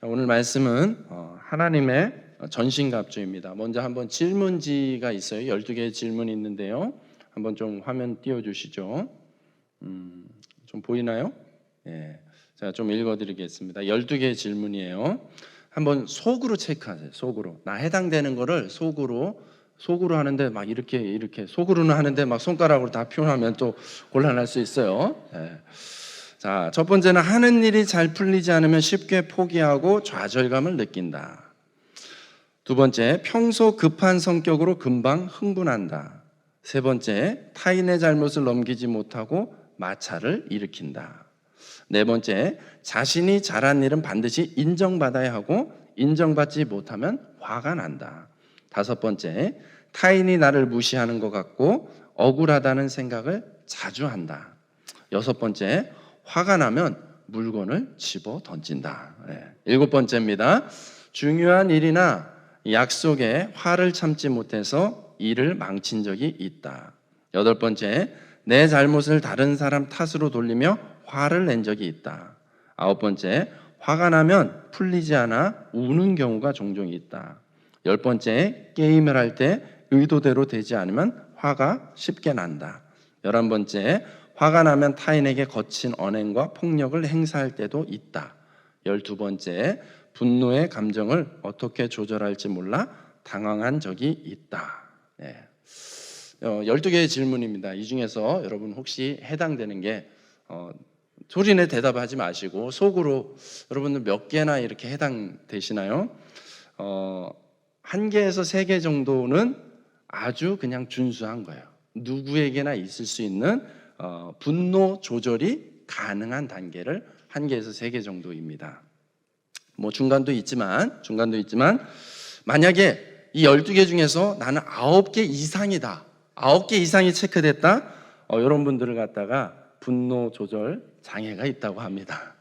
자, 오늘 말씀은 하나님의 전신갑주입니다. 먼저 한번 질문지가 있어요. 12개의 질문이 있는데요. 한번 좀 화면 띄워주시죠. 좀 보이나요? 예. 제가 좀 읽어드리겠습니다. 12개의 질문이에요. 한번 속으로 체크하세요. 속으로. 나 해당되는 거를 속으로 하는데 막 이렇게 속으로는 하는데 막 손가락으로 다 표현하면 또 곤란할 수 있어요. 예. 자, 첫 번째는 하는 일이 잘 풀리지 않으면 쉽게 포기하고 좌절감을 느낀다. 두 번째, 평소 급한 성격으로 금방 흥분한다. 세 번째, 타인의 잘못을 넘기지 못하고 마찰을 일으킨다. 네 번째, 자신이 잘한 일은 반드시 인정받아야 하고 인정받지 못하면 화가 난다. 다섯 번째, 타인이 나를 무시하는 것 같고 억울하다는 생각을 자주 한다. 여섯 번째, 화가 나면 물건을 집어 던진다. 일곱 번째입니다. 중요한 일이나 약속에 화를 참지 못해서 일을 망친 적이 있다. 여덟 번째, 내 잘못을 다른 사람 탓으로 돌리며 화를 낸 적이 있다. 아홉 번째, 화가 나면 풀리지 않아 우는 경우가 종종 있다. 열 번째, 게임을 할 때 의도대로 되지 않으면 화가 쉽게 난다. 11번째, 화가 나면 타인에게 거친 언행과 폭력을 행사할 때도 있다. 12번째, 분노의 감정을 어떻게 조절할지 몰라 당황한 적이 있다. 12개의 질문입니다. 이 중에서 여러분 혹시 해당되는 게 소리내 대답하지 마시고 속으로 여러분들 몇 개나 이렇게 해당되시나요? 1개에서 3개 정도는 아주 그냥 준수한 거예요. 누구에게나 있을 수 있는 분노 조절이 가능한 단계를 1개에서 3개 정도입니다. 뭐 중간도 있지만 만약에 이 12개 중에서 나는 9개 이상이다. 9개 이상이 체크됐다. 이런 분들을 갖다가 분노 조절 장애가 있다고 합니다.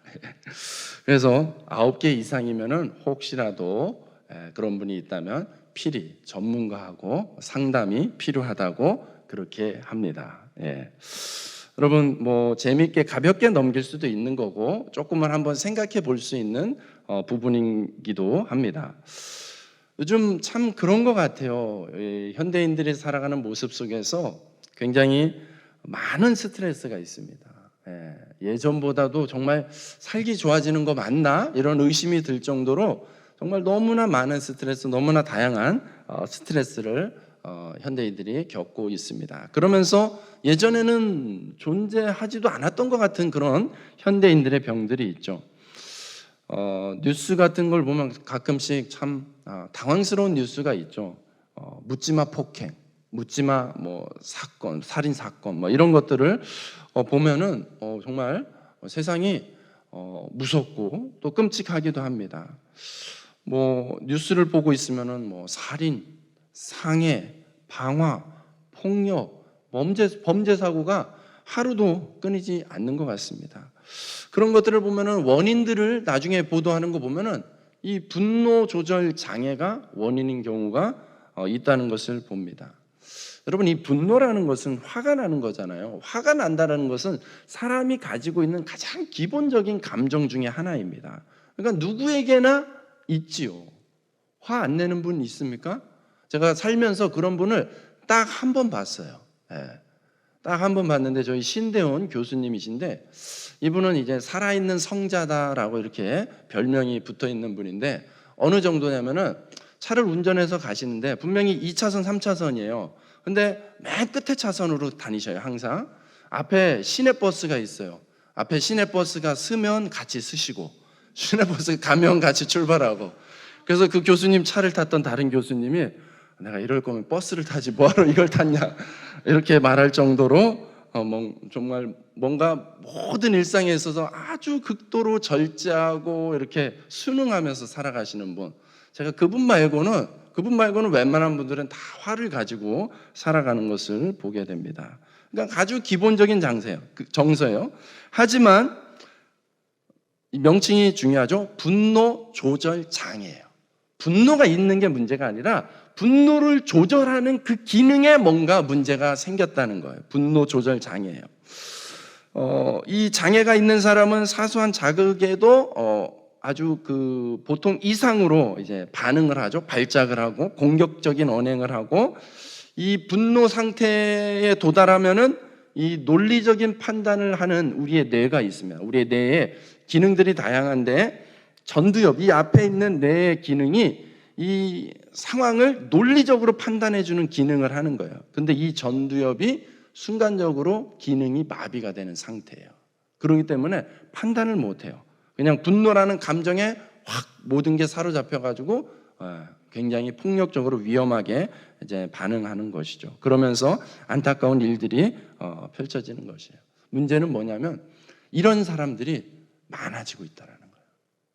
그래서 9개 이상이면은 혹시라도 그런 분이 있다면 필히 전문가하고 상담이 필요하다고 그렇게 합니다. 여러분 뭐 재미있게 가볍게 넘길 수도 있는 거고 조금만 한번 생각해 볼 수 있는 부분이기도 합니다. 요즘 참 그런 것 같아요. 현대인들이 살아가는 모습 속에서 굉장히 많은 스트레스가 있습니다. 예전보다도 정말 살기 좋아지는 거 맞나? 이런 의심이 들 정도로 정말 너무나 많은 스트레스, 너무나 다양한 스트레스를 현대인들이 겪고 있습니다. 그러면서 예전에는 존재하지도 않았던 것 같은 그런 현대인들의 병들이 있죠. 뉴스 같은 걸 보면 가끔씩 참 당황스러운 뉴스가 있죠. 묻지마 폭행, 묻지마 뭐 사건, 살인 사건 뭐 이런 것들을 보면은 정말 세상이 무섭고 또 끔찍하기도 합니다. 뭐 뉴스를 보고 있으면은 뭐 살인, 상해, 방화, 폭력, 범죄 사고가 하루도 끊이지 않는 것 같습니다. 그런 것들을 보면은 원인들을 나중에 보도하는 거 보면은 이 분노 조절 장애가 원인인 경우가 있다는 것을 봅니다. 여러분 이 분노라는 것은 화가 나는 거잖아요. 화가 난다는 것은 사람이 가지고 있는 가장 기본적인 감정 중에 하나입니다. 그러니까 누구에게나 있지요. 화 안 내는 분 있습니까? 제가 살면서 그런 분을 딱 한 번 봤어요. 딱 한 번 봤는데 저희 신대원 교수님이신데 이분은 이제 살아있는 성자다라고 이렇게 별명이 붙어 있는 분인데 어느 정도냐면은 차를 운전해서 가시는데 분명히 2차선, 3차선이에요. 근데 맨 끝에 차선으로 다니셔요, 항상. 앞에 시내버스가 있어요. 앞에 시내버스가 서면 같이 서시고 시내버스 가면 같이 출발하고. 그래서 그 교수님 차를 탔던 다른 교수님이 내가 이럴 거면 버스를 타지 뭐하러 이걸 탔냐 이렇게 말할 정도로 정말 뭔가 모든 일상에 있어서 아주 극도로 절제하고 이렇게 순응하면서 살아가시는 분. 제가 그분 말고는 웬만한 분들은 다 화를 가지고 살아가는 것을 보게 됩니다. 그러니까 아주 기본적인 정서예요. 하지만 이 명칭이 중요하죠. 분노 조절 장애예요. 분노가 있는 게 문제가 아니라 분노를 조절하는 그 기능에 뭔가 문제가 생겼다는 거예요. 분노 조절 장애예요. 이 장애가 있는 사람은 사소한 자극에도 아주 그 보통 이상으로 이제 반응을 하죠. 발작을 하고 공격적인 언행을 하고, 이 분노 상태에 도달하면은 이 논리적인 판단을 하는 우리의 뇌가 있습니다. 우리의 뇌에 기능들이 다양한데, 전두엽, 이 앞에 있는 뇌의 기능이 이 상황을 논리적으로 판단해 주는 기능을 하는 거예요. 근데 이 전두엽이 순간적으로 기능이 마비가 되는 상태예요. 그렇기 때문에 판단을 못 해요. 그냥 분노라는 감정에 확 모든 게 사로잡혀 가지고 굉장히 폭력적으로 위험하게 이제 반응하는 것이죠. 그러면서 안타까운 일들이 펼쳐지는 것이에요. 문제는 뭐냐면 이런 사람들이 많아지고 있다라는 거예요.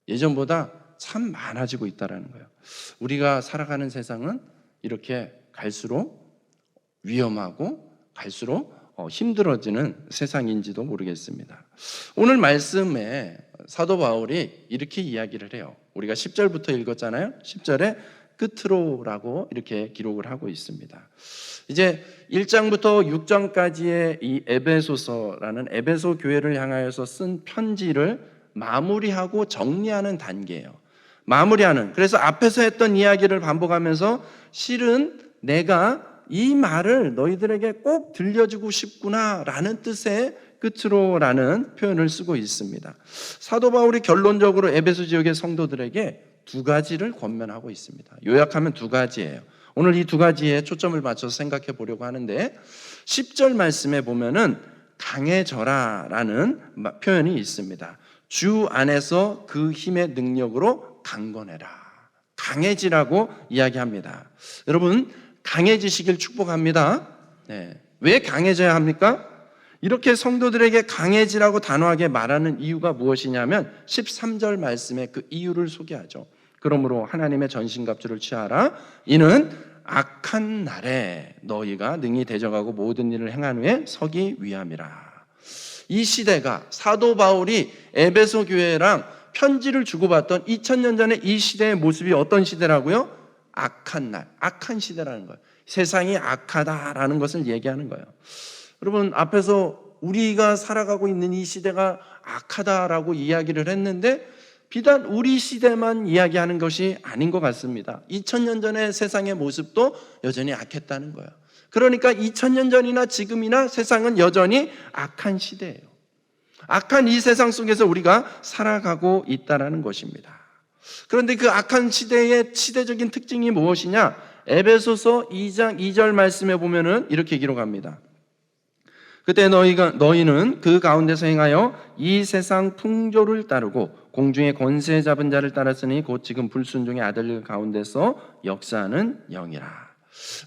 예전보다 참 많아지고 있다라는 거예요. 우리가 살아가는 세상은 이렇게 갈수록 위험하고 갈수록 힘들어지는 세상인지도 모르겠습니다. 오늘 말씀에 사도 바울이 이렇게 이야기를 해요. 우리가 10절부터 읽었잖아요. 10절에 끝으로라고 이렇게 기록을 하고 있습니다. 이제 1장부터 6장까지의 이 에베소서라는 에베소 교회를 향하여서 쓴 편지를 마무리하고 정리하는 단계예요. 마무리하는. 그래서 앞에서 했던 이야기를 반복하면서 실은 내가 이 말을 너희들에게 꼭 들려주고 싶구나라는 뜻의 끝으로라는 표현을 쓰고 있습니다. 사도 바울이 결론적으로 에베소 지역의 성도들에게 두 가지를 권면하고 있습니다. 요약하면 두 가지예요. 오늘 이 두 가지에 초점을 맞춰서 생각해 보려고 하는데, 10절 말씀에 보면은 강해져라라는 표현이 있습니다. 주 안에서 그 힘의 능력으로 강건해라. 강해지라고 이야기합니다. 여러분, 강해지시길 축복합니다. 네. 왜 강해져야 합니까? 이렇게 성도들에게 강해지라고 단호하게 말하는 이유가 무엇이냐면 13절 말씀에 그 이유를 소개하죠. 그러므로 하나님의 전신갑주를 취하라. 이는 악한 날에 너희가 능히 대적하고 모든 일을 행한 후에 서기 위함이라. 이 시대가 사도 바울이 에베소 교회랑 편지를 주고받던 2000년 전에 이 시대의 모습이 어떤 시대라고요? 악한 날, 악한 시대라는 거예요. 세상이 악하다라는 것을 얘기하는 거예요. 여러분, 앞에서 우리가 살아가고 있는 이 시대가 악하다라고 이야기를 했는데 비단 우리 시대만 이야기하는 것이 아닌 것 같습니다. 2000년 전의 세상의 모습도 여전히 악했다는 거예요. 그러니까 2000년 전이나 지금이나 세상은 여전히 악한 시대예요. 악한 이 세상 속에서 우리가 살아가고 있다는 것입니다. 그런데 그 악한 시대의 시대적인 특징이 무엇이냐? 에베소서 2장 2절 말씀에 보면은 이렇게 기록합니다. 그때 너희는 그 가운데서 행하여 이 세상 풍조를 따르고 공중의 권세 잡은 자를 따랐으니 곧 지금 불순종의 아들 가운데서 역사하는 영이라.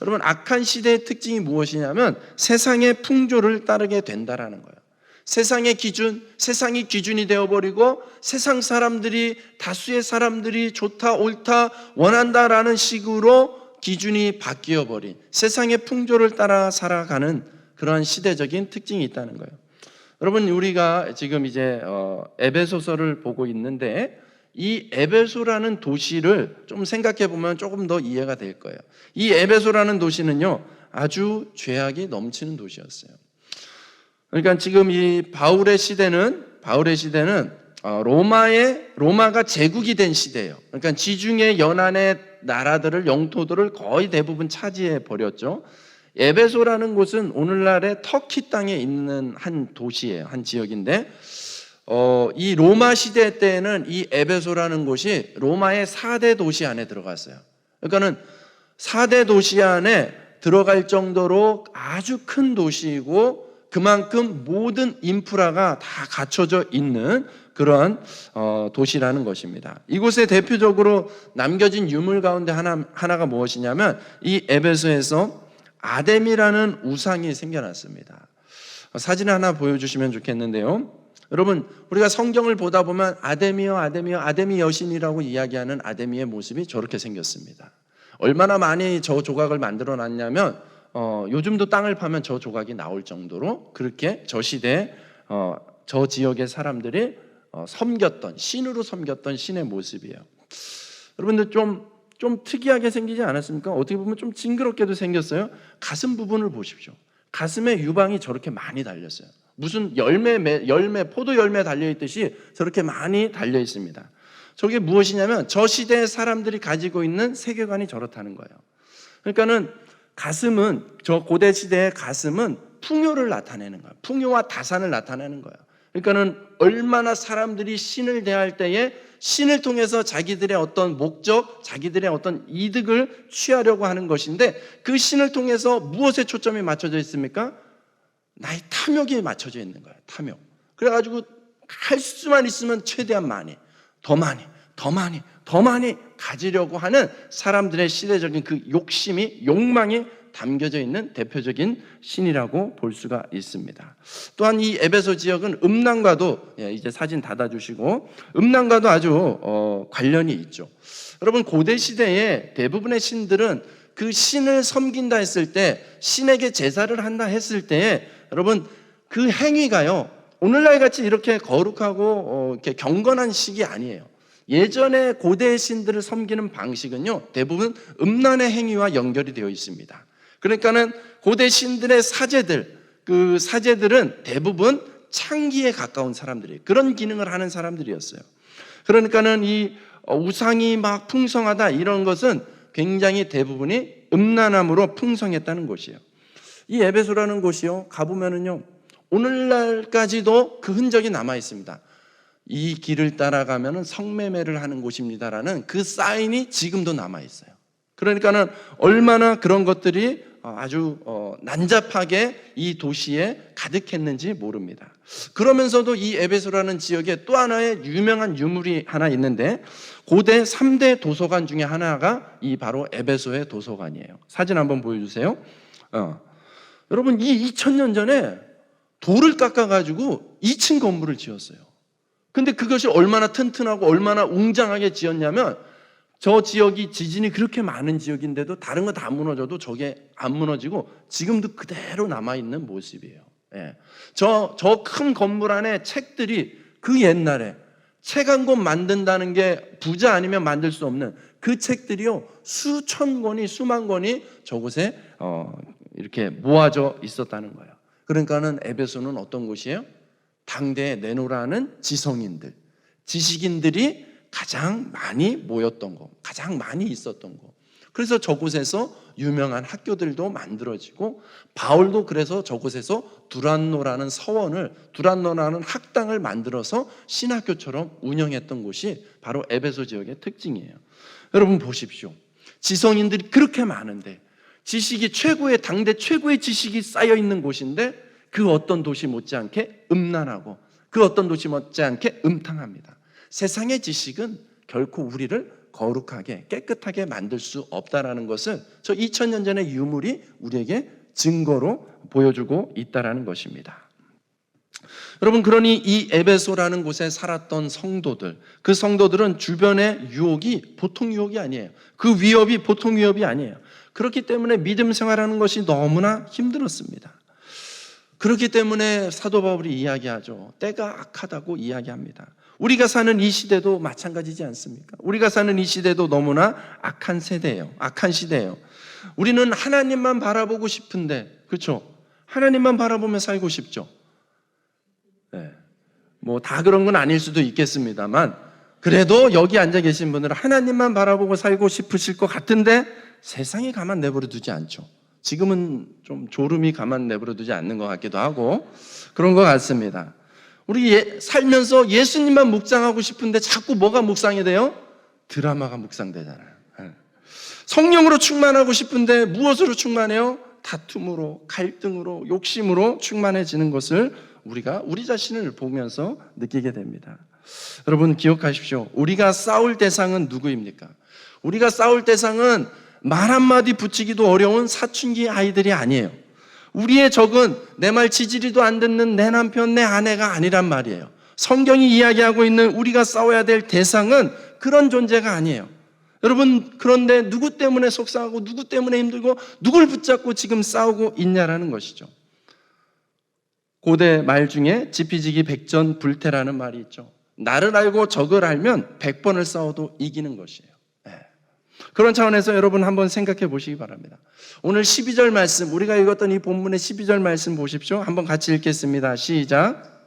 여러분, 악한 시대의 특징이 무엇이냐면 세상의 풍조를 따르게 된다라는 거예요. 세상의 기준, 세상이 기준이 되어버리고 세상 사람들이, 다수의 사람들이 좋다, 옳다, 원한다라는 식으로 기준이 바뀌어버린 세상의 풍조를 따라 살아가는 그러한 시대적인 특징이 있다는 거예요. 여러분, 우리가 지금 이제 에베소서를 보고 있는데 이 에베소라는 도시를 좀 생각해 보면 조금 더 이해가 될 거예요. 이 에베소라는 도시는요, 아주 죄악이 넘치는 도시였어요. 그러니까 지금 이 바울의 시대는 로마가 제국이 된 시대예요. 그러니까 지중해 연안의 나라들을, 영토들을 거의 대부분 차지해 버렸죠. 에베소라는 곳은 오늘날의 터키 땅에 있는 한 도시예요. 한 지역인데 이 로마 시대 때에는 이 에베소라는 곳이 로마의 4대 도시 안에 들어갔어요. 그러니까는 4대 도시 안에 들어갈 정도로 아주 큰 도시이고 그만큼 모든 인프라가 다 갖춰져 있는 그런 도시라는 것입니다. 이곳에 대표적으로 남겨진 유물 가운데 하나가 무엇이냐면 이 에베소에서 아데미라는 우상이 생겨났습니다. 사진 하나 보여주시면 좋겠는데요. 여러분, 우리가 성경을 보다 보면 아데미여 아데미 여신이라고 이야기하는 아데미의 모습이 저렇게 생겼습니다. 얼마나 많이 저 조각을 만들어 놨냐면 요즘도 땅을 파면 저 조각이 나올 정도로 그렇게 저 시대 저 지역의 사람들이 신으로 섬겼던 신의 모습이에요. 여러분들 좀 특이하게 생기지 않았습니까? 어떻게 보면 좀 징그럽게도 생겼어요. 가슴 부분을 보십시오. 가슴에 유방이 저렇게 많이 달렸어요. 무슨 포도 열매 달려있듯이 저렇게 많이 달려 있습니다. 저게 무엇이냐면 저 시대의 사람들이 가지고 있는 세계관이 저렇다는 거예요. 그러니까는 가슴은, 저 고대 시대의 가슴은 풍요를 나타내는 거예요. 풍요와 다산을 나타내는 거예요. 그러니까는 얼마나 사람들이 신을 대할 때에 신을 통해서 자기들의 어떤 목적, 자기들의 어떤 이득을 취하려고 하는 것인데, 그 신을 통해서 무엇에 초점이 맞춰져 있습니까? 나의 탐욕에 맞춰져 있는 거예요. 탐욕. 그래가지고 할 수만 있으면 최대한 많이, 더 많이, 더 많이, 더 많이 가지려고 하는 사람들의 시대적인 그 욕심이, 욕망이 담겨져 있는 대표적인 신이라고 볼 수가 있습니다. 또한 이 에베소 지역은 음란과도, 이제 사진 닫아주시고, 음란과도 아주 관련이 있죠. 여러분, 고대 시대에 대부분의 신들은 그 신을 섬긴다 했을 때, 신에게 제사를 한다 했을 때에 여러분 그 행위가요, 오늘날 같이 이렇게 거룩하고 이렇게 경건한 식이 아니에요. 예전에 고대 신들을 섬기는 방식은요, 대부분 음란의 행위와 연결이 되어 있습니다. 그러니까는 고대 신들의 사제들, 그 사제들은 대부분 창기에 가까운 사람들이에요. 그런 기능을 하는 사람들이었어요. 그러니까는 이 우상이 막 풍성하다 이런 것은 굉장히 대부분이 음란함으로 풍성했다는 곳이에요. 이 에베소라는 곳이요, 가보면은요, 오늘날까지도 그 흔적이 남아 있습니다. 이 길을 따라가면은 성매매를 하는 곳입니다라는 그 사인이 지금도 남아 있어요. 그러니까는 얼마나 그런 것들이 아주 난잡하게 이 도시에 가득했는지 모릅니다. 그러면서도 이 에베소라는 지역에 또 하나의 유명한 유물이 하나 있는데, 고대 3대 도서관 중에 하나가 이 바로 에베소의 도서관이에요. 사진 한번 보여주세요. 여러분, 이 2000년 전에 돌을 깎아가지고 2층 건물을 지었어요. 근데 그것이 얼마나 튼튼하고 얼마나 웅장하게 지었냐면, 저 지역이 지진이 그렇게 많은 지역인데도 다른 거 다 무너져도 저게 안 무너지고 지금도 그대로 남아있는 모습이에요. 저 큰 건물 안에 책들이, 그 옛날에 책 한 권 만든다는 게 부자 아니면 만들 수 없는 그 책들이요, 수천 권이, 수만 권이 저곳에 이렇게 모아져 있었다는 거예요. 그러니까는 에베소는 어떤 곳이에요? 당대에 내노라는 지성인들, 지식인들이 가장 많이 모였던 거, 가장 많이 있었던 거. 그래서 저곳에서 유명한 학교들도 만들어지고, 바울도 그래서 저곳에서 두란노라는 서원을, 두란노라는 학당을 만들어서 신학교처럼 운영했던 곳이 바로 에베소 지역의 특징이에요. 여러분 보십시오. 지성인들이 그렇게 많은데, 지식이 최고의, 당대 최고의 지식이 쌓여 있는 곳인데, 그 어떤 도시 못지않게 음란하고 그 어떤 도시 못지않게 음탕합니다. 세상의 지식은 결코 우리를 거룩하게, 깨끗하게 만들 수 없다라는 것을 저 2000년 전의 유물이 우리에게 증거로 보여주고 있다라는 것입니다. 여러분, 그러니 이 에베소라는 곳에 살았던 성도들, 그 성도들은 주변의 유혹이 보통 유혹이 아니에요. 그 위협이 보통 위협이 아니에요. 그렇기 때문에 믿음 생활하는 것이 너무나 힘들었습니다. 그렇기 때문에 사도 바울이 이야기하죠. 때가 악하다고 이야기합니다. 우리가 사는 이 시대도 마찬가지지 않습니까? 우리가 사는 이 시대도 너무나 악한 세대예요. 악한 시대예요. 우리는 하나님만 바라보고 싶은데, 그렇죠? 하나님만 바라보며 살고 싶죠. 뭐 다 그런 건 아닐 수도 있겠습니다만, 그래도 여기 앉아 계신 분들은 하나님만 바라보고 살고 싶으실 것 같은데 세상이 가만 내버려 두지 않죠. 지금은 좀 졸음이 가만 내버려 두지 않는 것 같기도 하고 그런 것 같습니다. 우리 살면서 예수님만 묵상하고 싶은데 자꾸 뭐가 묵상이 돼요? 드라마가 묵상되잖아요. 성령으로 충만하고 싶은데 무엇으로 충만해요? 다툼으로, 갈등으로, 욕심으로 충만해지는 것을 우리가 우리 자신을 보면서 느끼게 됩니다. 여러분 기억하십시오. 우리가 싸울 대상은 누구입니까? 우리가 싸울 대상은 말 한마디 붙이기도 어려운 사춘기 아이들이 아니에요. 우리의 적은 내 말 지지리도 안 듣는 내 남편, 내 아내가 아니란 말이에요. 성경이 이야기하고 있는 우리가 싸워야 될 대상은 그런 존재가 아니에요. 여러분, 그런데 누구 때문에 속상하고 누구 때문에 힘들고 누굴 붙잡고 지금 싸우고 있냐라는 것이죠. 고대 말 중에 지피지기 백전불태라는 말이 있죠. 나를 알고 적을 알면 100번을 싸워도 이기는 것이에요. 그런 차원에서 여러분 한번 생각해 보시기 바랍니다. 오늘 12절 말씀, 우리가 읽었던 이 본문의 12절 말씀 보십시오. 한번 같이 읽겠습니다. 시작.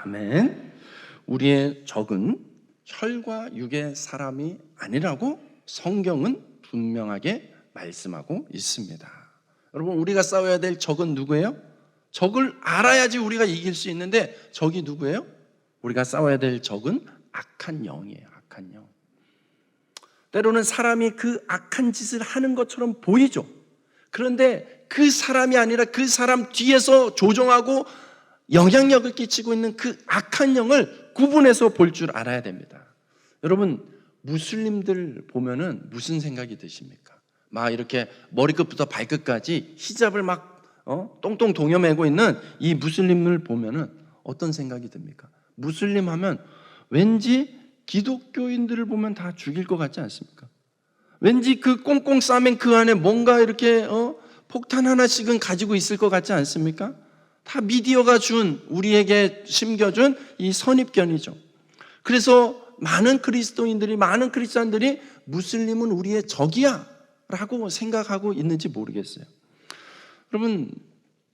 아멘. 우리의 적은 혈과 육의 사람이 아니라고 성경은 분명하게 말씀하고 있습니다. 여러분, 우리가 싸워야 될 적은 누구예요? 적을 알아야지 우리가 이길 수 있는데 적이 누구예요? 우리가 싸워야 될 적은 악한 영이에요. 악한 영. 때로는 사람이 그 악한 짓을 하는 것처럼 보이죠. 그런데 그 사람이 아니라 그 사람 뒤에서 조종하고 영향력을 끼치고 있는 그 악한 영을 구분해서 볼 줄 알아야 됩니다. 여러분, 무슬림들 보면은 무슨 생각이 드십니까? 막 이렇게 머리끝부터 발끝까지 히잡을 막 똥똥 동여매고 있는 이 무슬림을 보면은 어떤 생각이 듭니까? 무슬림 하면 왠지 기독교인들을 보면 다 죽일 것 같지 않습니까? 왠지 그 꽁꽁 싸맨 그 안에 뭔가 이렇게 폭탄 하나씩은 가지고 있을 것 같지 않습니까? 다 미디어가 준, 우리에게 심겨준 이 선입견이죠. 그래서 많은 그리스도인들이, 많은 크리스찬들이 무슬림은 우리의 적이야 라고 생각하고 있는지 모르겠어요. 여러분,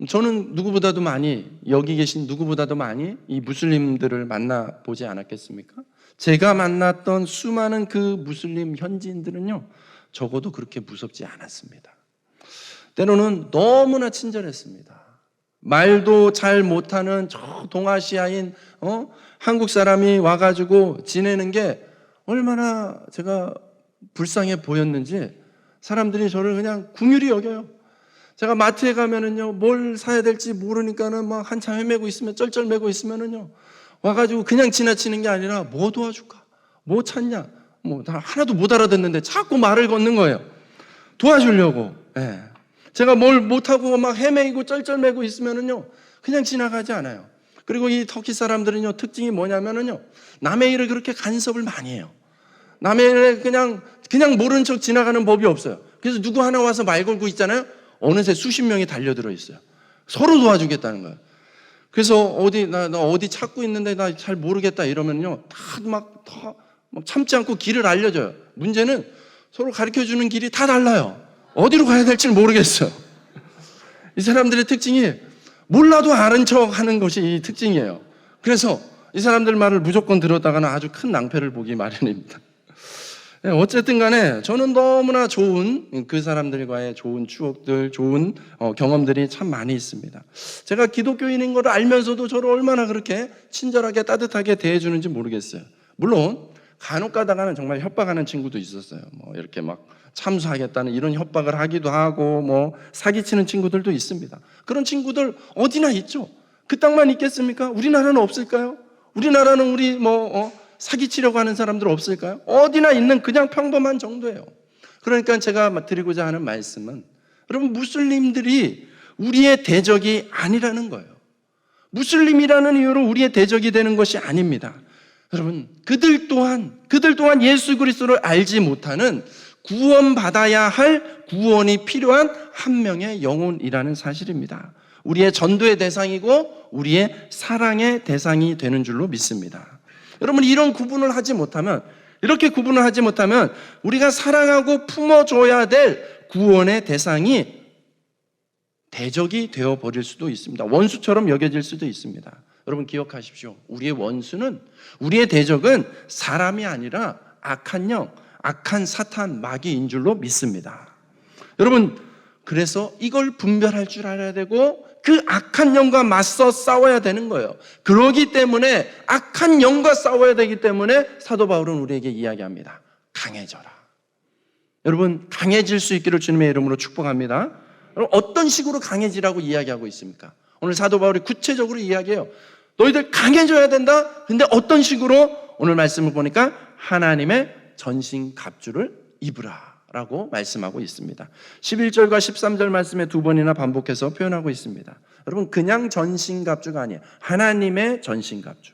저는 누구보다도 많이, 여기 계신 누구보다도 많이 이 무슬림들을 만나보지 않았겠습니까? 제가 만났던 수많은 그 무슬림 현지인들은요, 적어도 그렇게 무섭지 않았습니다. 때로는 너무나 친절했습니다. 말도 잘 못하는 저 동아시아인 한국 사람이 와가지고 지내는 게 얼마나 제가 불쌍해 보였는지 사람들이 저를 그냥 궁휼히 여겨요. 제가 마트에 가면은요, 뭘 사야 될지 모르니까는 막 한참 헤매고 있으면, 쩔쩔매고 있으면은요, 와가지고 그냥 지나치는 게 아니라 뭐 도와줄까? 뭐 찾냐? 뭐 다 하나도 못 알아듣는데 자꾸 말을 걷는 거예요. 도와주려고. 예. 제가 뭘 못하고 막 헤매이고 쩔쩔매고 있으면은요, 그냥 지나가지 않아요. 그리고 이 터키 사람들은요, 특징이 뭐냐면은요, 남의 일을 그렇게 간섭을 많이 해요. 남의 일에 그냥 모른 척 지나가는 법이 없어요. 그래서 누구 하나 와서 말 걸고 있잖아요. 어느새 수십 명이 달려들어 있어요. 서로 도와주겠다는 거예요. 그래서 나 어디 찾고 있는데 나 잘 모르겠다 이러면요, 막 참지 않고 길을 알려줘요. 문제는 서로 가르쳐주는 길이 다 달라요. 어디로 가야 될지 모르겠어요. 이 사람들의 특징이 몰라도 아는 척 하는 것이 이 특징이에요. 그래서 이 사람들 말을 무조건 들었다가는 아주 큰 낭패를 보기 마련입니다. 어쨌든 간에 저는 너무나 좋은, 그 사람들과의 좋은 추억들, 좋은 경험들이 참 많이 있습니다. 제가 기독교인인 걸 알면서도 저를 얼마나 그렇게 친절하게 따뜻하게 대해주는지 모르겠어요. 물론 간혹 가다가는 정말 협박하는 친구도 있었어요. 뭐 이렇게 막 참수하겠다는 이런 협박을 하기도 하고, 뭐 사기치는 친구들도 있습니다. 그런 친구들 어디나 있죠. 그 땅만 있겠습니까? 우리나라는 없을까요? 우리나라는 사기치려고 하는 사람들 없을까요? 어디나 있는 그냥 평범한 정도예요. 그러니까 제가 드리고자 하는 말씀은, 여러분, 무슬림들이 우리의 대적이 아니라는 거예요. 무슬림이라는 이유로 우리의 대적이 되는 것이 아닙니다. 여러분, 그들 또한 예수 그리스도를 알지 못하는, 구원받아야 할 구원이 필요한 한 명의 영혼이라는 사실입니다. 우리의 전도의 대상이고 우리의 사랑의 대상이 되는 줄로 믿습니다. 여러분, 이런 구분을 하지 못하면, 이렇게 구분을 하지 못하면 우리가 사랑하고 품어줘야 될 구원의 대상이 대적이 되어버릴 수도 있습니다. 원수처럼 여겨질 수도 있습니다. 여러분, 기억하십시오. 우리의 대적은 사람이 아니라 악한 영, 악한 사탄, 마귀인 줄로 믿습니다. 여러분, 그래서 이걸 분별할 줄 알아야 되고 그 악한 영과 맞서 싸워야 되는 거예요. 그러기 때문에, 악한 영과 싸워야 되기 때문에 사도 바울은 우리에게 이야기합니다. 강해져라. 여러분, 강해질 수 있기를 주님의 이름으로 축복합니다. 여러분, 어떤 식으로 강해지라고 이야기하고 있습니까? 오늘 사도 바울이 구체적으로 이야기해요. 너희들 강해져야 된다. 근데 어떤 식으로? 오늘 말씀을 보니까 하나님의 전신갑주를 입으라 라고 말씀하고 있습니다. 11절과 13절 말씀에 두 번이나 반복해서 표현하고 있습니다. 여러분, 그냥 전신갑주가 아니에요. 하나님의 전신갑주.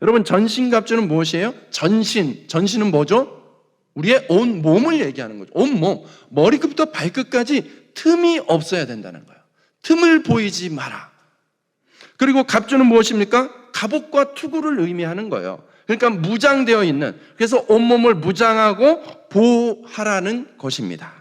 여러분, 전신갑주는 무엇이에요? 전신은 뭐죠? 우리의 온 몸을 얘기하는 거죠. 온 몸, 머리끝부터 발끝까지 틈이 없어야 된다는 거예요. 틈을 보이지 마라. 그리고 갑주는 무엇입니까? 갑옷과 투구를 의미하는 거예요. 그러니까 무장되어 있는, 그래서 온몸을 무장하고 보호하라는 것입니다.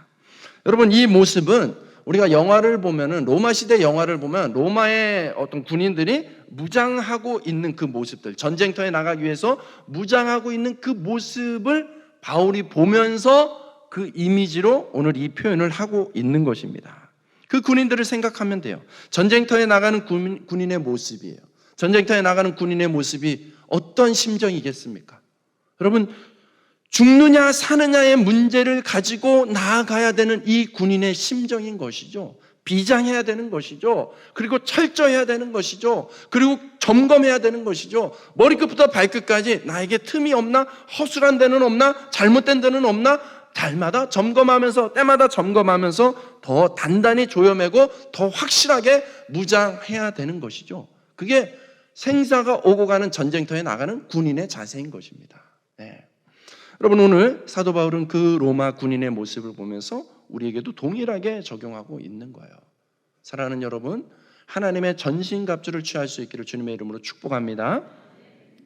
여러분, 이 모습은 우리가 영화를 보면은, 로마 시대 영화를 보면 로마의 어떤 군인들이 무장하고 있는 그 모습들, 전쟁터에 나가기 위해서 무장하고 있는 그 모습을 바울이 보면서 그 이미지로 오늘 이 표현을 하고 있는 것입니다. 그 군인들을 생각하면 돼요. 전쟁터에 나가는 군인의 모습이에요. 전쟁터에 나가는 군인의 모습이 어떤 심정이겠습니까? 여러분, 죽느냐 사느냐의 문제를 가지고 나아가야 되는 이 군인의 심정인 것이죠. 비장해야 되는 것이죠. 그리고 철저해야 되는 것이죠. 그리고 점검해야 되는 것이죠. 머리끝부터 발끝까지 나에게 틈이 없나? 허술한 데는 없나? 잘못된 데는 없나? 달마다 점검하면서, 때마다 점검하면서 더 단단히 조여매고 더 확실하게 무장해야 되는 것이죠. 그게 생사가 오고 가는 전쟁터에 나가는 군인의 자세인 것입니다. 네. 여러분, 오늘 사도 바울은 그 로마 군인의 모습을 보면서 우리에게도 동일하게 적용하고 있는 거예요. 사랑하는 여러분, 하나님의 전신갑주를 취할 수 있기를 주님의 이름으로 축복합니다.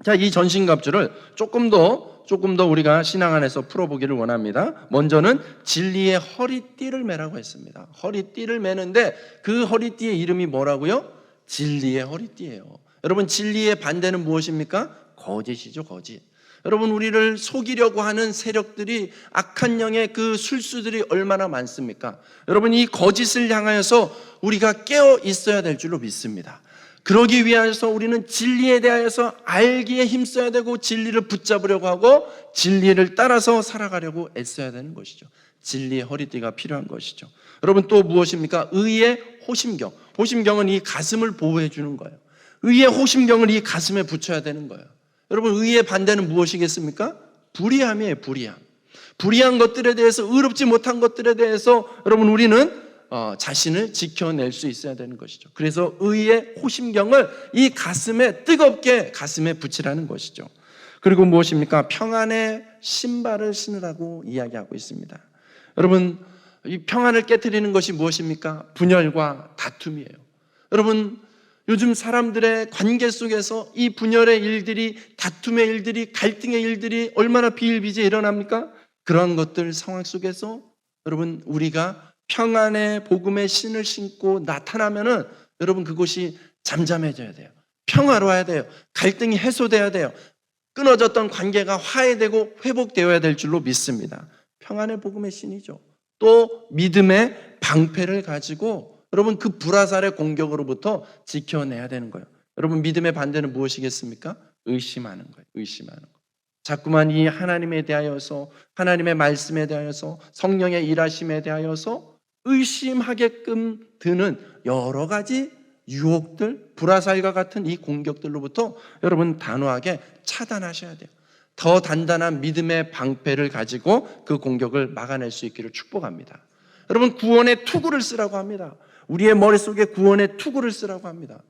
자, 이 전신갑주를 조금 더 우리가 신앙 안에서 풀어보기를 원합니다. 먼저는 진리의 허리띠를 매라고 했습니다. 허리띠를 매는데 그 허리띠의 이름이 뭐라고요? 진리의 허리띠예요. 여러분, 진리의 반대는 무엇입니까? 거짓이죠, 거짓. 여러분, 우리를 속이려고 하는 세력들이, 악한 영의 그 술수들이 얼마나 많습니까? 여러분, 이 거짓을 향하여서 우리가 깨어 있어야 될 줄로 믿습니다. 그러기 위해서 우리는 진리에 대하여서 알기에 힘써야 되고, 진리를 붙잡으려고 하고 진리를 따라서 살아가려고 애써야 되는 것이죠. 진리의 허리띠가 필요한 것이죠. 여러분, 또 무엇입니까? 의의 호심경. 호심경은 이 가슴을 보호해 주는 거예요. 의의 호심경을 이 가슴에 붙여야 되는 거예요. 여러분, 의의 반대는 무엇이겠습니까? 불의함이에요, 불의함. 불의한 것들에 대해서, 의롭지 못한 것들에 대해서 여러분, 우리는 자신을 지켜낼 수 있어야 되는 것이죠. 그래서 의의 호심경을 이 가슴에, 뜨겁게 가슴에 붙이라는 것이죠. 그리고 무엇입니까? 평안의 신발을 신으라고 이야기하고 있습니다. 여러분, 이 평안을 깨트리는 것이 무엇입니까? 분열과 다툼이에요. 여러분, 요즘 사람들의 관계 속에서 이 분열의 일들이, 다툼의 일들이, 갈등의 일들이 얼마나 비일비재 일어납니까? 그런 것들 상황 속에서 여러분, 우리가 평안의 복음의 신을 신고 나타나면은 여러분, 그곳이 잠잠해져야 돼요. 평화로워야 돼요. 갈등이 해소돼야 돼요. 끊어졌던 관계가 화해되고 회복되어야 될 줄로 믿습니다. 평안의 복음의 신이죠. 또 믿음의 방패를 가지고 여러분, 그 불화살의 공격으로부터 지켜내야 되는 거예요. 여러분, 믿음의 반대는 무엇이겠습니까? 의심하는 거예요. 의심하는 거. 자꾸만 이 하나님에 대하여서, 하나님의 말씀에 대하여서, 성령의 일하심에 대하여서 의심하게끔 드는 여러 가지 유혹들, 불화살과 같은 이 공격들로부터 여러분, 단호하게 차단하셔야 돼요. 더 단단한 믿음의 방패를 가지고 그 공격을 막아낼 수 있기를 축복합니다. 여러분, 구원의 투구를 쓰라고 합니다. 우리의 머릿속에 구원의 투구를 쓰라고 합니다.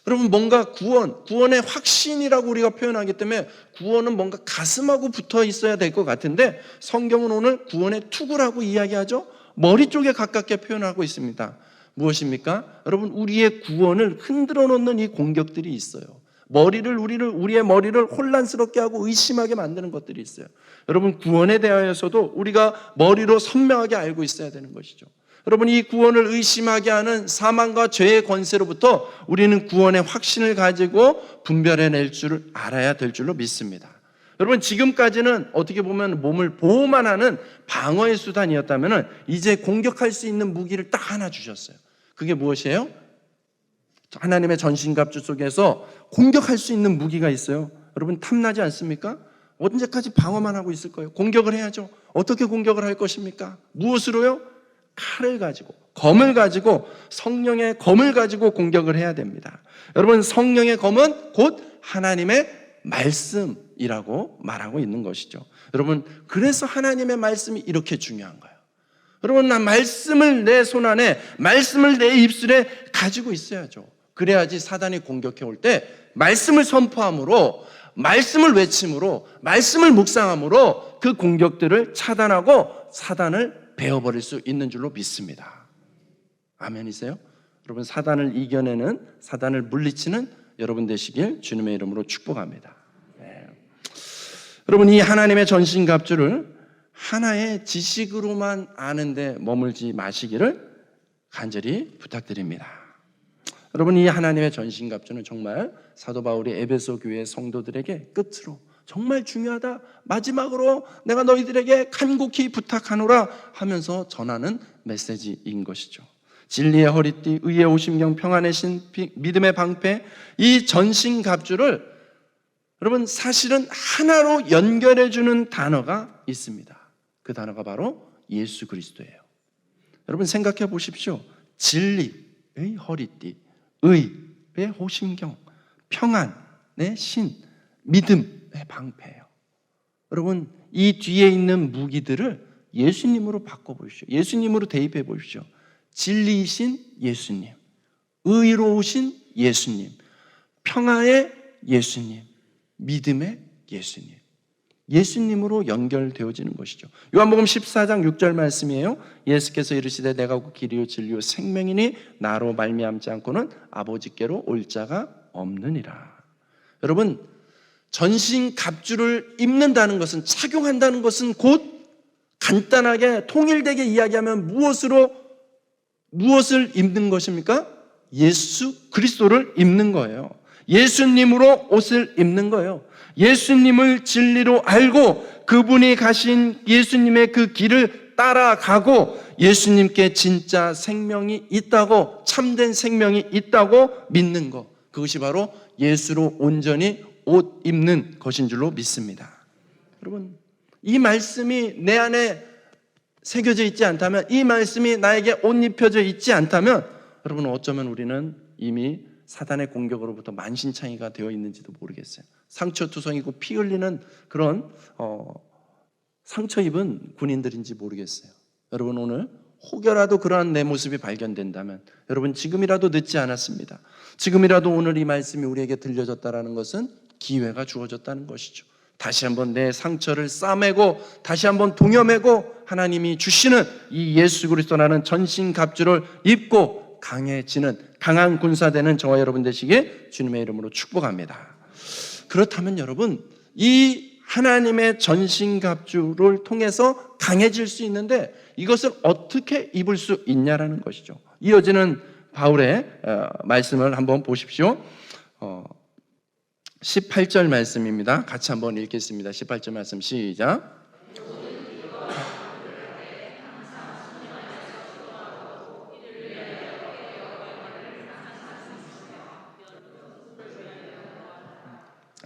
여러분, 뭔가 구원의 확신이라고 우리가 표현하기 때문에 구원은 뭔가 가슴하고 붙어 있어야 될 것 같은데, 성경은 오늘 구원의 투구라고 이야기하죠. 머리 쪽에 가깝게 표현하고 있습니다. 무엇입니까? 여러분, 우리의 구원을 흔들어 놓는 이 공격들이 있어요. 우리의 머리를 혼란스럽게 하고 의심하게 만드는 것들이 있어요. 여러분, 구원에 대하여서도 우리가 머리로 선명하게 알고 있어야 되는 것이죠. 여러분, 이 구원을 의심하게 하는 사망과 죄의 권세로부터 우리는 구원의 확신을 가지고 분별해낼 줄을 알아야 될 줄로 믿습니다. 여러분, 지금까지는 어떻게 보면 몸을 보호만 하는 방어의 수단이었다면 이제 공격할 수 있는 무기를 딱 하나 주셨어요. 그게 무엇이에요? 하나님의 전신갑주 속에서 공격할 수 있는 무기가 있어요. 여러분, 탐나지 않습니까? 언제까지 방어만 하고 있을 거예요? 공격을 해야죠. 어떻게 공격을 할 것입니까? 무엇으로요? 칼을 가지고, 검을 가지고, 성령의 검을 가지고 공격을 해야 됩니다. 여러분, 성령의 검은 곧 하나님의 말씀이라고 말하고 있는 것이죠. 여러분, 그래서 하나님의 말씀이 이렇게 중요한 거예요. 여러분, 나 말씀을 내 손 안에, 말씀을 내 입술에 가지고 있어야죠. 그래야지 사단이 공격해 올 때 말씀을 선포함으로, 말씀을 외침으로, 말씀을 묵상함으로 그 공격들을 차단하고 사단을 베어버릴 수 있는 줄로 믿습니다. 아멘이세요? 여러분, 사단을 이겨내는, 사단을 물리치는 여러분 되시길 주님의 이름으로 축복합니다. 네. 여러분, 이 하나님의 전신갑주를 하나의 지식으로만 아는데 머물지 마시기를 간절히 부탁드립니다. 여러분, 이 하나님의 전신갑주는 정말 사도 바울이 에베소 교회 성도들에게 끝으로 정말 중요하다, 마지막으로 내가 너희들에게 간곡히 부탁하노라 하면서 전하는 메시지인 것이죠. 진리의 허리띠, 의의 오심경, 평안의 신, 믿음의 방패, 이 전신갑주를 여러분 사실은 하나로 연결해주는 단어가 있습니다. 그 단어가 바로 예수 그리스도예요. 여러분 생각해 보십시오. 진리의 허리띠, 의의 호심경, 평안의 신, 믿음의 방패예요. 여러분 이 뒤에 있는 무기들을 예수님으로 바꿔보십시오. 예수님으로 대입해 보십시오. 진리이신 예수님, 의로우신 예수님, 평화의 예수님, 믿음의 예수님, 예수님으로 연결되어지는 것이죠. 요한복음 14장 6절 말씀이에요. 예수께서 이르시되 내가 곧 길이요 진리요 생명이니 나로 말미암지 않고는 아버지께로 올 자가 없느니라. 여러분 전신갑주를 입는다는 것은, 착용한다는 것은 곧 간단하게 통일되게 이야기하면 무엇을 입는 것입니까? 예수 그리스도를 입는 거예요. 예수님으로 옷을 입는 거예요. 예수님을 진리로 알고 그분이 가신 예수님의 그 길을 따라가고 예수님께 진짜 생명이 있다고, 참된 생명이 있다고 믿는 것, 그것이 바로 예수로 온전히 옷 입는 것인 줄로 믿습니다. 여러분 이 말씀이 내 안에 새겨져 있지 않다면, 이 말씀이 나에게 옷 입혀져 있지 않다면 여러분 어쩌면 우리는 이미 사단의 공격으로부터 만신창이가 되어 있는지도 모르겠어요. 상처투성이고 피 흘리는 그런 상처 입은 군인들인지 모르겠어요. 여러분 오늘 혹여라도 그러한 내 모습이 발견된다면 여러분 지금이라도 늦지 않았습니다. 지금이라도 오늘 이 말씀이 우리에게 들려졌다는 것은 기회가 주어졌다는 것이죠. 다시 한번 내 상처를 싸매고 다시 한번 동여매고 하나님이 주시는 이 예수 그리스도라는 전신갑주를 입고 강해지는 강한 군사되는 저와 여러분 되시길 주님의 이름으로 축복합니다. 그렇다면 여러분 이 하나님의 전신갑주를 통해서 강해질 수 있는데 이것을 어떻게 입을 수 있냐라는 것이죠. 이어지는 바울의 말씀을 한번 보십시오. 18절 말씀입니다. 같이 한번 읽겠습니다. 18절 말씀 시작.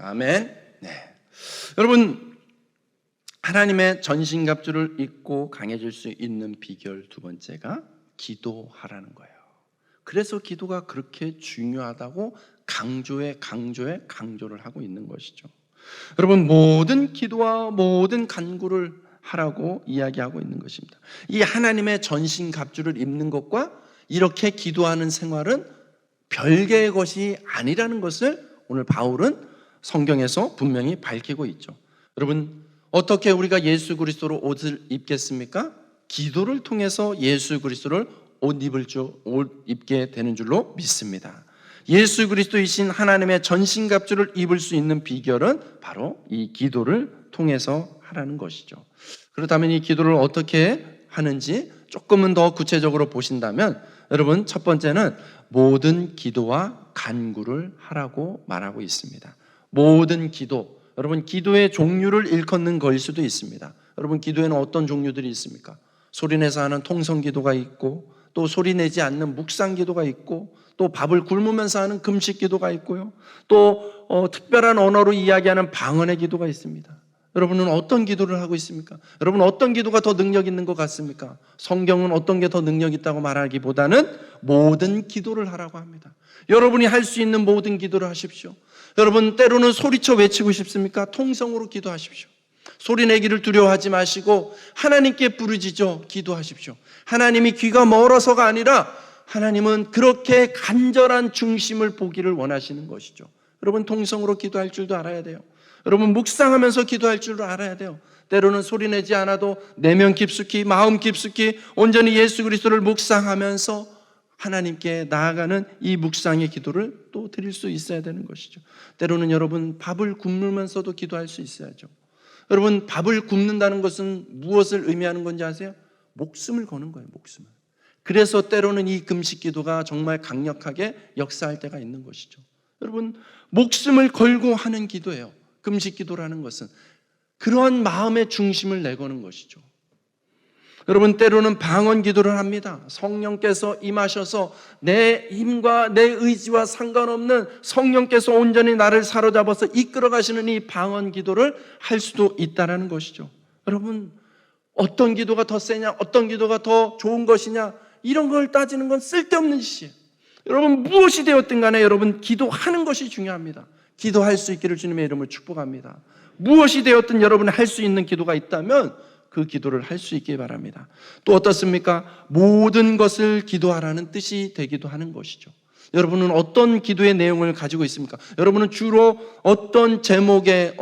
아멘. 네. 여러분 하나님의 전신갑주를 입고 강해질 수 있는 비결 두 번째가 기도하라는 거예요. 그래서 기도가 그렇게 중요하다고 강조를 하고 있는 것이죠. 여러분 모든 기도와 모든 간구를 하라고 이야기하고 있는 것입니다. 이 하나님의 전신갑주를 입는 것과 이렇게 기도하는 생활은 별개의 것이 아니라는 것을 오늘 바울은 성경에서 분명히 밝히고 있죠. 여러분 어떻게 우리가 예수 그리스도로 옷을 입겠습니까? 기도를 통해서 예수 그리스도를 옷 입게 되는 줄로 믿습니다. 예수 그리스도이신 하나님의 전신갑주를 입을 수 있는 비결은 바로 이 기도를 통해서 하라는 것이죠. 그렇다면 이 기도를 어떻게 하는지 조금은 더 구체적으로 보신다면 여러분 첫 번째는 모든 기도와 간구를 하라고 말하고 있습니다. 모든 기도, 여러분 기도의 종류를 일컫는 것일 수도 있습니다. 여러분 기도에는 어떤 종류들이 있습니까? 소리내서 하는 통성기도가 있고 또 소리내지 않는 묵상기도가 있고 또 밥을 굶으면서 하는 금식기도가 있고요. 또 특별한 언어로 이야기하는 방언의 기도가 있습니다. 여러분은 어떤 기도를 하고 있습니까? 여러분 어떤 기도가 더 능력 있는 것 같습니까? 성경은 어떤 게 더 능력 있다고 말하기보다는 모든 기도를 하라고 합니다. 여러분이 할 수 있는 모든 기도를 하십시오. 여러분 때로는 소리쳐 외치고 싶습니까? 통성으로 기도하십시오. 소리내기를 두려워하지 마시고 하나님께 부르짖어 기도하십시오. 하나님이 귀가 멀어서가 아니라 하나님은 그렇게 간절한 중심을 보기를 원하시는 것이죠. 여러분 통성으로 기도할 줄도 알아야 돼요. 여러분 묵상하면서 기도할 줄도 알아야 돼요. 때로는 소리내지 않아도 내면 깊숙이 마음 깊숙이 온전히 예수 그리스도를 묵상하면서 하나님께 나아가는 이 묵상의 기도를 또 드릴 수 있어야 되는 것이죠. 때로는 여러분 밥을 굶으면서도 기도할 수 있어야죠. 여러분 밥을 굶는다는 것은 무엇을 의미하는 건지 아세요? 목숨을 거는 거예요. 목숨을. 그래서 때로는 이 금식 기도가 정말 강력하게 역사할 때가 있는 것이죠. 여러분, 목숨을 걸고 하는 기도예요. 금식 기도라는 것은 그러한 마음의 중심을 내거는 것이죠. 여러분, 때로는 방언 기도를 합니다. 성령께서 임하셔서 내 힘과 내 의지와 상관없는 성령께서 온전히 나를 사로잡아서 이끌어 가시는 이 방언 기도를 할 수도 있다는 것이죠. 여러분, 어떤 기도가 더 세냐, 어떤 기도가 더 좋은 것이냐, 이런 걸 따지는 건 쓸데없는 짓이에요. 여러분, 무엇이 되었든 간에 여러분, 기도하는 것이 중요합니다. 기도할 수 있기를 주님의 이름으로 축복합니다. 무엇이 되었든 여러분이 할 수 있는 기도가 있다면 그 기도를 할 수 있기 바랍니다. 또 어떻습니까? 모든 것을 기도하라는 뜻이 되기도 하는 것이죠. 여러분은 어떤 기도의 내용을 가지고 있습니까? 여러분은 주로 어떤 제목의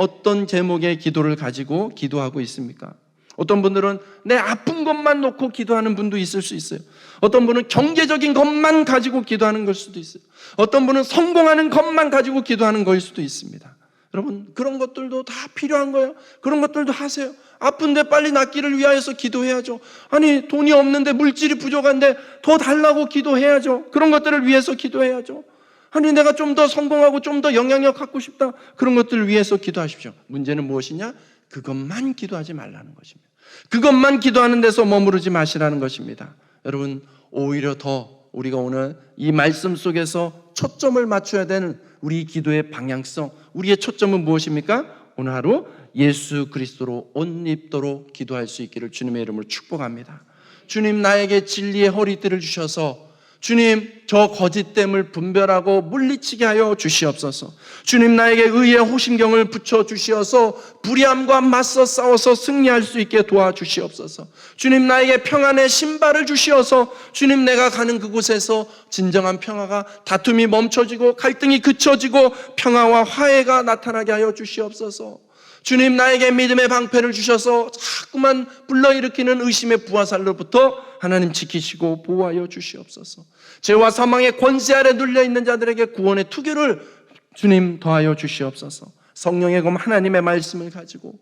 기도를 가지고 기도하고 있습니까? 어떤 분들은 내 아픈 것만 놓고 기도하는 분도 있을 수 있어요. 어떤 분은 경제적인 것만 가지고 기도하는 걸 수도 있어요. 어떤 분은 성공하는 것만 가지고 기도하는 걸 수도 있습니다. 여러분, 그런 것들도 다 필요한 거예요. 그런 것들도 하세요. 아픈데 빨리 낫기를 위하여서 기도해야죠. 아니, 돈이 없는데 물질이 부족한데 더 달라고 기도해야죠. 그런 것들을 위해서 기도해야죠. 아니, 내가 좀 더 성공하고 좀 더 영향력 갖고 싶다. 그런 것들을 위해서 기도하십시오. 문제는 무엇이냐? 그것만 기도하지 말라는 것입니다. 그것만 기도하는 데서 머무르지 마시라는 것입니다. 여러분, 오히려 더 우리가 오늘 이 말씀 속에서 초점을 맞춰야 되는 우리 기도의 방향성, 우리의 초점은 무엇입니까? 오늘 하루 예수 그리스도로 옷 입도록 기도할 수 있기를 주님의 이름으로 축복합니다. 주님, 나에게 진리의 허리띠를 주셔서 주님, 저 거짓됨을 분별하고 물리치게 하여 주시옵소서. 주님, 나에게 의의 호심경을 붙여 주시어서 불의함과 맞서 싸워서 승리할 수 있게 도와주시옵소서. 주님, 나에게 평안의 신발을 주시어서 주님, 내가 가는 그곳에서 진정한 평화가, 다툼이 멈춰지고 갈등이 그쳐지고 평화와 화해가 나타나게 하여 주시옵소서. 주님, 나에게 믿음의 방패를 주셔서 자꾸만 불러일으키는 의심의 부하살로부터 하나님 지키시고 보호하여 주시옵소서. 죄와 사망의 권세 아래 눌려있는 자들에게 구원의 투기를 주님 더하여 주시옵소서. 성령의 검 하나님의 말씀을 가지고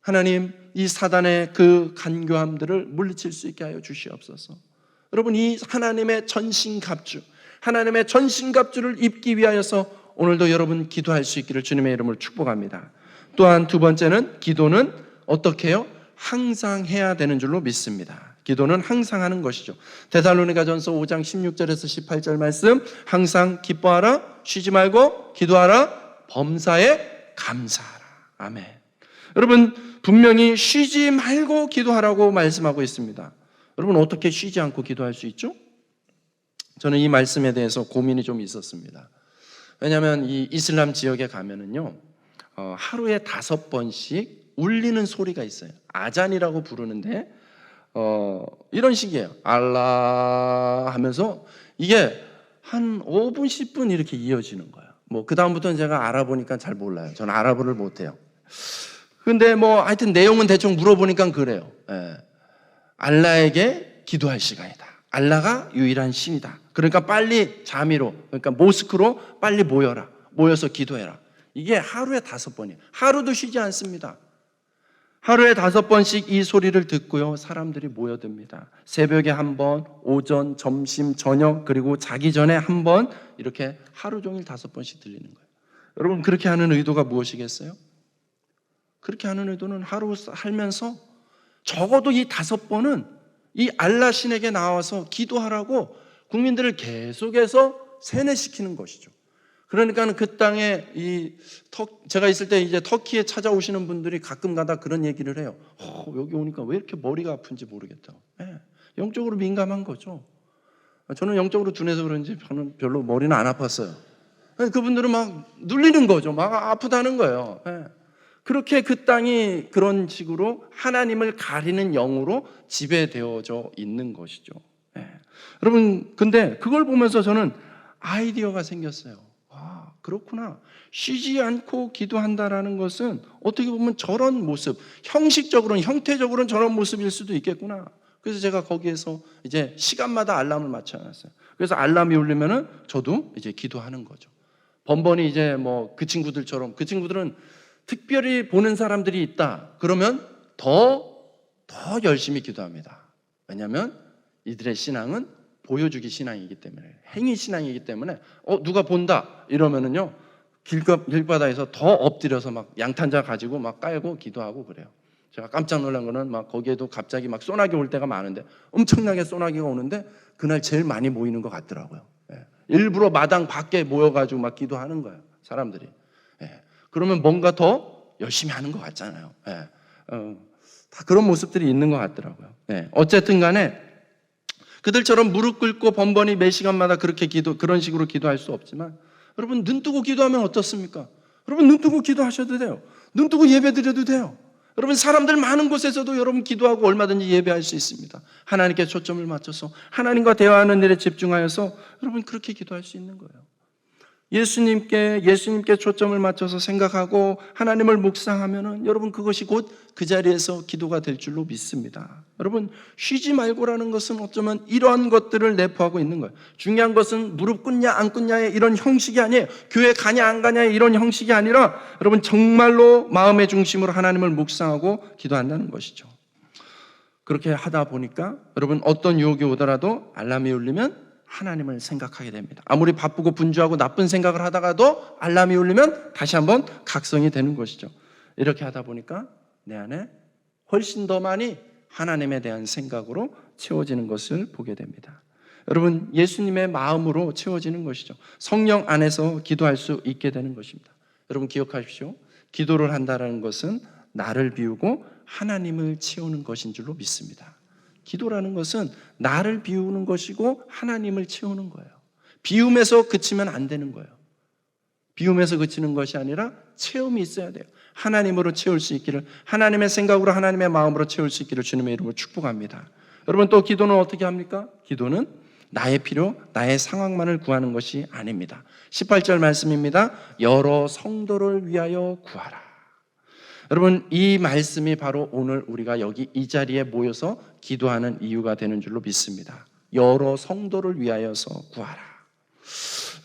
하나님, 이 사단의 그 간교함들을 물리칠 수 있게 하여 주시옵소서. 여러분, 이 하나님의 전신갑주, 하나님의 전신갑주를 입기 위하여서 오늘도 여러분 기도할 수 있기를 주님의 이름으로 축복합니다. 또한 두 번째는, 기도는 어떻게 해요? 항상 해야 되는 줄로 믿습니다. 기도는 항상 하는 것이죠. 데살로니가전서 5장 16절에서 18절 말씀, 항상 기뻐하라, 쉬지 말고 기도하라, 범사에 감사하라. 아멘. 여러분, 분명히 쉬지 말고 기도하라고 말씀하고 있습니다. 여러분, 어떻게 쉬지 않고 기도할 수 있죠? 저는 이 말씀에 대해서 고민이 좀 있었습니다. 왜냐하면 이 이슬람 지역에 가면은요, 하루에 5번씩 울리는 소리가 있어요. 아잔이라고 부르는데 이런 식이에요. 알라 하면서 이게 한 5분, 10분 이렇게 이어지는 거예요. 그 다음부터는 제가 알아보니까 잘 몰라요. 저는 아랍어를 못해요. 근데 하여튼 내용은 대충 물어보니까 그래요. 알라에게 기도할 시간이다. 알라가 유일한 신이다. 그러니까 빨리 자미로, 그러니까 모스크로 빨리 모여서 기도해라. 이게 하루에 5번이에요. 하루도 쉬지 않습니다. 하루에 5번씩 이 소리를 듣고요, 사람들이 모여듭니다. 새벽에 1번, 오전, 점심, 저녁, 그리고 자기 전에 1번, 이렇게 하루 종일 5번씩 들리는 거예요. 여러분, 그렇게 하는 의도가 무엇이겠어요? 그렇게 하는 의도는 하루 살면서 적어도 이 5번은 이 알라 신에게 나와서 기도하라고 국민들을 계속해서 세뇌시키는 것이죠. 그러니까 그 땅에 제가 있을 때 이제 터키에 찾아오시는 분들이 가끔 가다 그런 얘기를 해요. 여기 오니까 왜 이렇게 머리가 아픈지 모르겠다고. 영적으로 민감한 거죠. 저는 영적으로 둔해서 그런지 저는 별로 머리는 안 아팠어요. 그분들은 막 눌리는 거죠. 막 아프다는 거예요. 그렇게 그 땅이 그런 식으로 하나님을 가리는 영으로 지배되어져 있는 것이죠. 여러분, 근데 그걸 보면서 저는 아이디어가 생겼어요. 그렇구나. 쉬지 않고 기도한다라는 것은 어떻게 보면 저런 모습, 형식적으로는, 형태적으로는 저런 모습일 수도 있겠구나. 그래서 제가 거기에서 이제 시간마다 알람을 맞춰놨어요. 그래서 알람이 울리면은 저도 이제 기도하는 거죠. 번번이 이제 그 친구들처럼, 그 친구들은 특별히 보는 사람들이 있다. 그러면 더 열심히 기도합니다. 왜냐하면 이들의 신앙은 보여주기 신앙이기 때문에, 행위 신앙이기 때문에 누가 본다 이러면은요 길바닥에서 더 엎드려서 막 양탄자 가지고 막 깔고 기도하고 그래요. 제가 깜짝 놀란 거는 막 거기에도 갑자기 막 소나기 올 때가 많은데, 엄청나게 소나기가 오는데 그날 제일 많이 모이는 것 같더라고요. 일부러 마당 밖에 모여가지고 막 기도하는 거예요, 사람들이. 그러면 뭔가 더 열심히 하는 것 같잖아요. 다 그런 모습들이 있는 것 같더라고요. 어쨌든 간에 그들처럼 무릎 꿇고 번번이 매 시간마다 그런 식으로 기도할 수 없지만, 여러분 눈 뜨고 기도하면 어떻습니까? 여러분 눈 뜨고 기도하셔도 돼요. 눈 뜨고 예배 드려도 돼요. 여러분 사람들 많은 곳에서도 여러분 기도하고 얼마든지 예배할 수 있습니다. 하나님께 초점을 맞춰서 하나님과 대화하는 일에 집중하여서 여러분 그렇게 기도할 수 있는 거예요. 예수님께 초점을 맞춰서 생각하고 하나님을 묵상하면은 여러분 그것이 곧 그 자리에서 기도가 될 줄로 믿습니다. 여러분 쉬지 말고라는 것은 어쩌면 이러한 것들을 내포하고 있는 거예요. 중요한 것은 무릎 꿇냐 안 꿇냐의 이런 형식이 아니에요. 교회 가냐 안 가냐의 이런 형식이 아니라 여러분 정말로 마음의 중심으로 하나님을 묵상하고 기도한다는 것이죠. 그렇게 하다 보니까 여러분 어떤 유혹이 오더라도 알람이 울리면 하나님을 생각하게 됩니다. 아무리 바쁘고 분주하고 나쁜 생각을 하다가도 알람이 울리면 다시 한번 각성이 되는 것이죠. 이렇게 하다 보니까 내 안에 훨씬 더 많이 하나님에 대한 생각으로 채워지는 것을 보게 됩니다. 여러분 예수님의 마음으로 채워지는 것이죠. 성령 안에서 기도할 수 있게 되는 것입니다. 여러분 기억하십시오. 기도를 한다는 것은 나를 비우고 하나님을 채우는 것인 줄로 믿습니다. 기도라는 것은 나를 비우는 것이고 하나님을 채우는 거예요. 비움에서 그치면 안 되는 거예요. 비움에서 그치는 것이 아니라 체험이 있어야 돼요. 하나님으로 채울 수 있기를, 하나님의 생각으로 하나님의 마음으로 채울 수 있기를 주님의 이름으로 축복합니다. 여러분 또 기도는 어떻게 합니까? 기도는 나의 필요, 나의 상황만을 구하는 것이 아닙니다. 18절 말씀입니다. 여러 성도를 위하여 구하라. 여러분 이 말씀이 바로 오늘 우리가 여기 이 자리에 모여서 기도하는 이유가 되는 줄로 믿습니다. 여러 성도를 위하여서 구하라.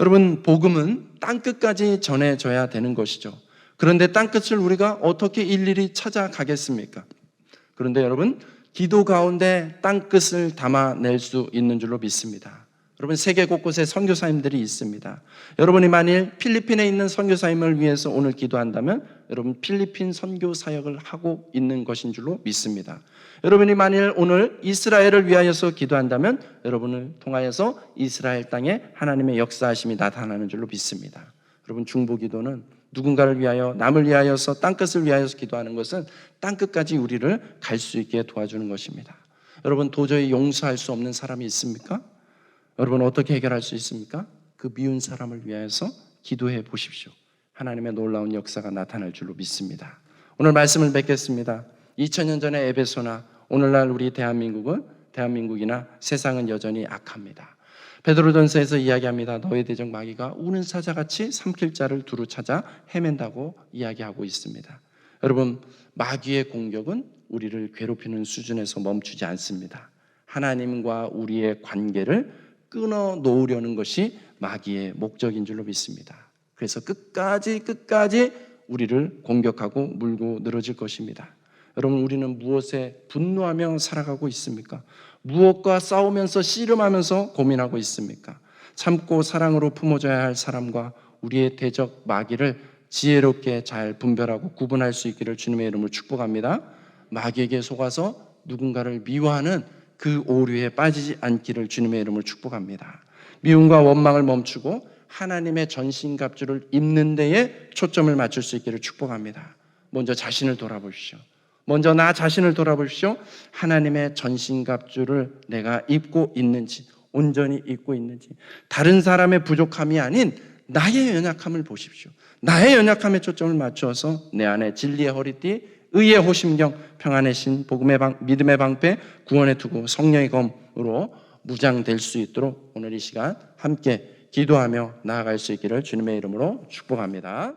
여러분 복음은 땅끝까지 전해져야 되는 것이죠. 그런데 땅끝을 우리가 어떻게 일일이 찾아가겠습니까? 그런데 여러분 기도 가운데 땅끝을 담아낼 수 있는 줄로 믿습니다. 여러분 세계 곳곳에 선교사님들이 있습니다. 여러분이 만일 필리핀에 있는 선교사님을 위해서 오늘 기도한다면 여러분 필리핀 선교 사역을 하고 있는 것인 줄로 믿습니다. 여러분이 만일 오늘 이스라엘을 위하여서 기도한다면 여러분을 통하여서 이스라엘 땅에 하나님의 역사하심이 나타나는 줄로 믿습니다. 여러분 중보기도는 누군가를 위하여 남을 위하여서 땅끝을 위하여서 기도하는 것은 땅끝까지 우리를 갈 수 있게 도와주는 것입니다. 여러분 도저히 용서할 수 없는 사람이 있습니까? 여러분 어떻게 해결할 수 있습니까? 그 미운 사람을 위하여서 기도해 보십시오. 하나님의 놀라운 역사가 나타날 줄로 믿습니다. 오늘 말씀을 맺겠습니다. 2000년 전의 에베소나 오늘날 우리 대한민국이나 세상은 여전히 악합니다. 베드로전서에서 이야기합니다. 너의 대적 마귀가 우는 사자같이 삼킬 자를 두루 찾아 헤맨다고 이야기하고 있습니다. 여러분 마귀의 공격은 우리를 괴롭히는 수준에서 멈추지 않습니다. 하나님과 우리의 관계를 끊어 놓으려는 것이 마귀의 목적인 줄로 믿습니다. 그래서 끝까지 우리를 공격하고 물고 늘어질 것입니다. 여러분 우리는 무엇에 분노하며 살아가고 있습니까? 무엇과 싸우면서 씨름하면서 고민하고 있습니까? 참고 사랑으로 품어줘야 할 사람과 우리의 대적 마귀를 지혜롭게 잘 분별하고 구분할 수 있기를 주님의 이름으로 축복합니다. 마귀에게 속아서 누군가를 미워하는 그 오류에 빠지지 않기를 주님의 이름으로 축복합니다. 미움과 원망을 멈추고 하나님의 전신갑주를 입는 데에 초점을 맞출 수 있기를 축복합니다. 먼저 자신을 돌아보십시오. 먼저 나 자신을 돌아보십시오. 하나님의 전신갑주를 내가 입고 있는지, 온전히 입고 있는지, 다른 사람의 부족함이 아닌 나의 연약함을 보십시오. 나의 연약함에 초점을 맞추어서 내 안에 진리의 허리띠, 의의 호심경, 평안의 신, 믿음의 방패, 구원의 투구, 성령의 검으로 무장될 수 있도록 오늘 이 시간 함께 기도하며 나아갈 수 있기를 주님의 이름으로 축복합니다.